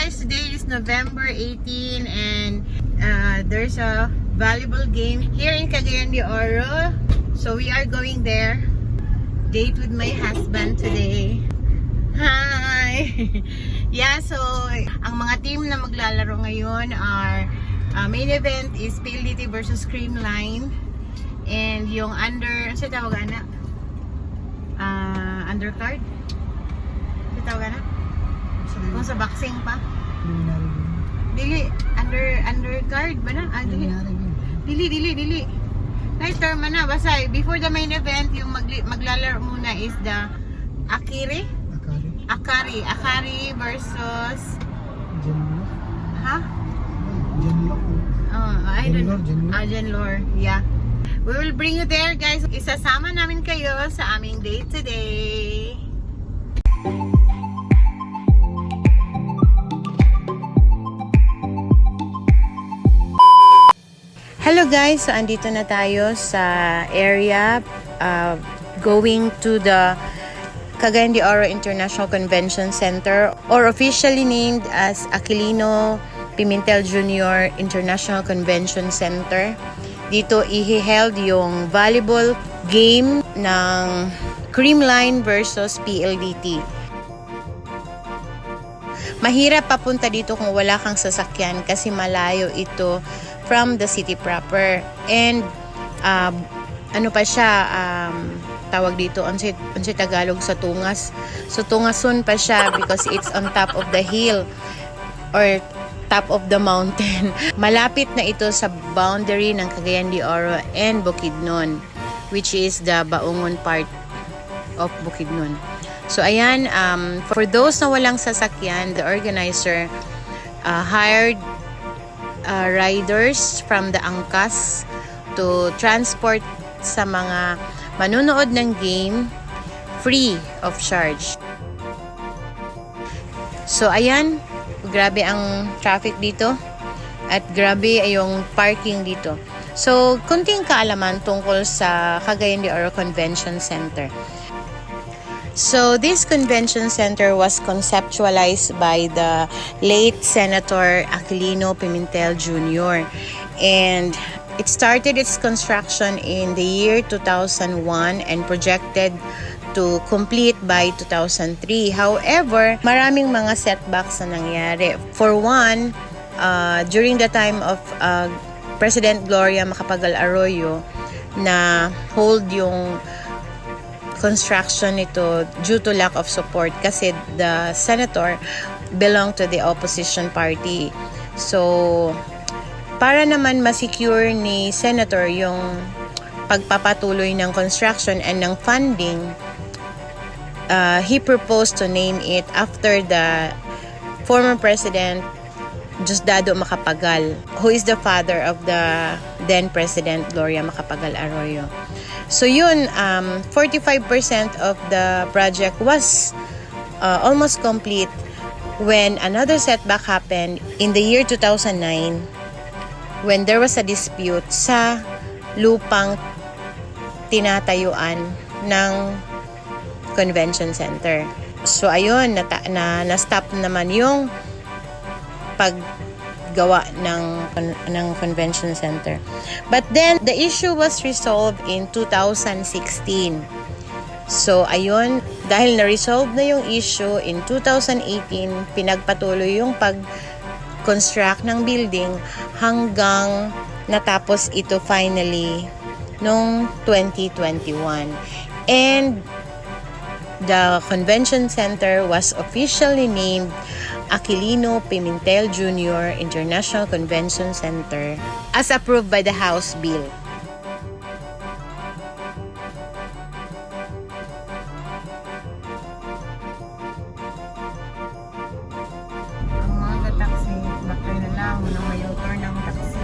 guys, today is November 18 and there's a volleyball game here in Cagayan de Oro. So we are going there. Date with my husband today. Hi! Yeah, so ang mga team na maglalaro ngayon are main event is PLDT versus Creamline. And yung ano sa tawag na? Undercard? Sa tawag na? Kung sa boxing pa? Dili, undercard ba na? Dili. Night term na, basta before the main event, yung maglalaro muna is the Akari versus Genlor. Yeah. We will bring you there, guys. Isasama namin kayo sa aming date today. Hello guys, so andito na tayo sa area going to the Cagayan de Oro International Convention Center, or officially named as Aquilino Pimentel Jr. International Convention Center. Dito i-held yung volleyball game ng Creamline versus PLDT. Mahirap papunta dito kung wala kang sasakyan kasi malayo ito from the city proper. And ano pa siya, tawag dito unsa Tagalog sa tungas. So tungason pa siya because it's on top of the hill or top of the mountain. Malapit na ito sa boundary ng Cagayan de Oro and Bukidnon, which is the Baungon part of Bukidnon. So ayan, for those na walang sasakyan, the organizer hired riders from the Angkas to transport sa mga manunood ng game free of charge. So ayan, grabe ang traffic dito at grabe yung parking dito. So kunting kaalaman tungkol sa Cagayan de Oro Convention Center. So this convention center was conceptualized by the late Senator Aquilino Pimentel Jr. And it started its construction in the year 2001 and projected to complete by 2003. However, maraming mga setbacks na nangyari. For one, during the time of President Gloria Macapagal Arroyo na hold yung construction nito due to lack of support kasi the senator belonged to the opposition party. So para naman ma-secure ni senator yung pagpapatuloy ng construction and ng funding, he proposed to name it after the former president Diosdado Macapagal, who is the father of the then president Gloria Macapagal Arroyo. So yun, 45% of the project was almost complete when another setback happened in the year 2009 when there was a dispute sa lupang tinatayuan ng convention center. So ayun, na-stop naman yung paggawa ng convention center. But then the issue was resolved in 2016. So ayun, dahil na-resolve na yung issue in 2018, pinagpatuloy yung pag-construct ng building hanggang natapos ito finally noong 2021. And the convention center was officially named Aquilino Pimentel Jr. International Convention Center as approved by the House Bill. Ang mga taxi, bakit na lang ng mayotor ng taxi.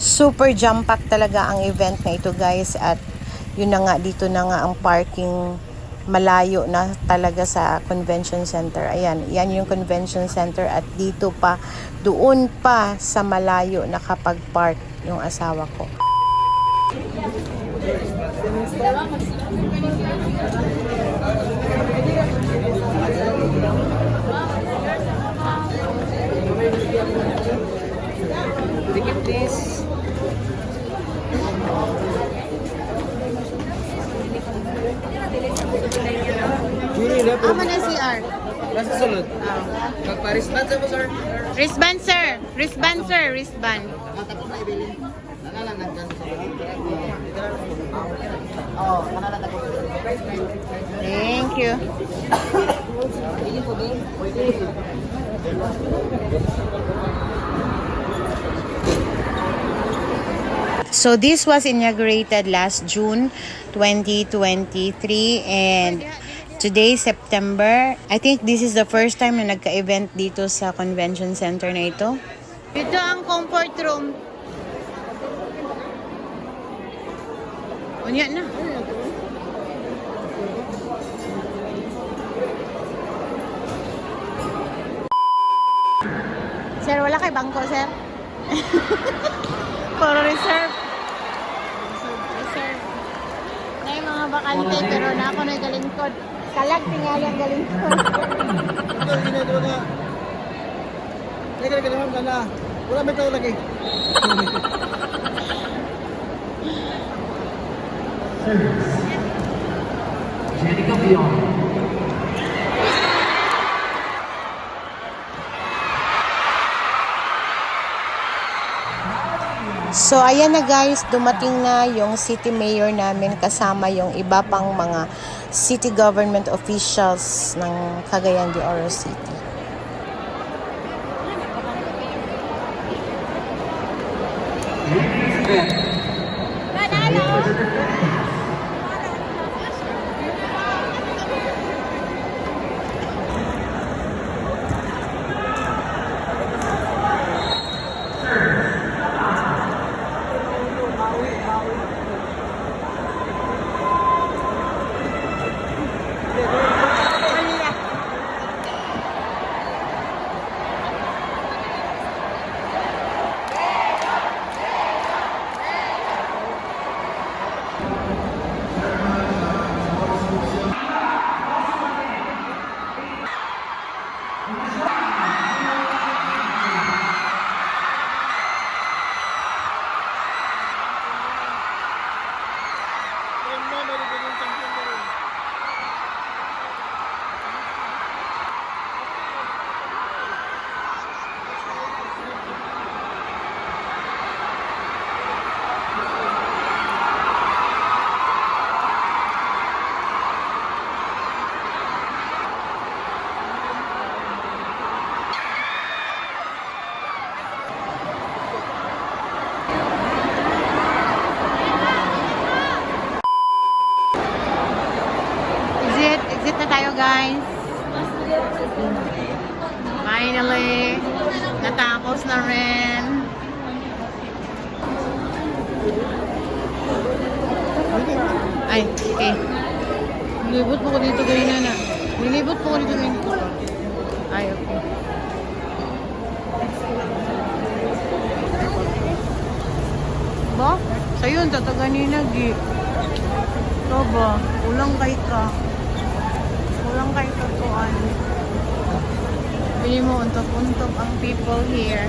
Super jam-packed talaga ang event na ito guys, at yun na nga, dito na nga ang parking, malayo na talaga sa convention center. Ayan, yan yung convention center, at dito pa, doon pa sa malayo nakapag-park yung asawa ko. Ticket please. Ama na CR. Nasa sunod. Magpa-wristband sa mo, sir. Wristband sir. Wristband sir. Wristband. Tapos na ibili. Nanalang nandyan sa Oo, nanalang ako. Thank you. Hindi po, Bing. So this was inaugurated last June 2023, and today September. I think this is the first time na nagka-event dito sa convention center na ito. Ito ang comfort room. Unya na. Sir, wala kay bangko, sir? Puro reserve. Reserve. Na yung mga bakante, pero na ako na galingkod. Kalag, tingali ang galingkod. Ito, ginagawa na. Teka naman na. Wala may tao lagi. Jenica Beyond. So, ayan na guys, dumating na yung city mayor namin kasama yung iba pang mga city government officials ng Cagayan de Oro City. Exit na tayo guys. Finally, natapos na rin. Ay, okay. Nilibot po ko dito ganyan na. Nilibot po ko dito ganyan. Ay, okay. Ba? Sa'yo, tataganin na, Gi. Ito ba? Ulang kay ka. Ulang kay ka tuan. Pili mo, untok-untok ang people here.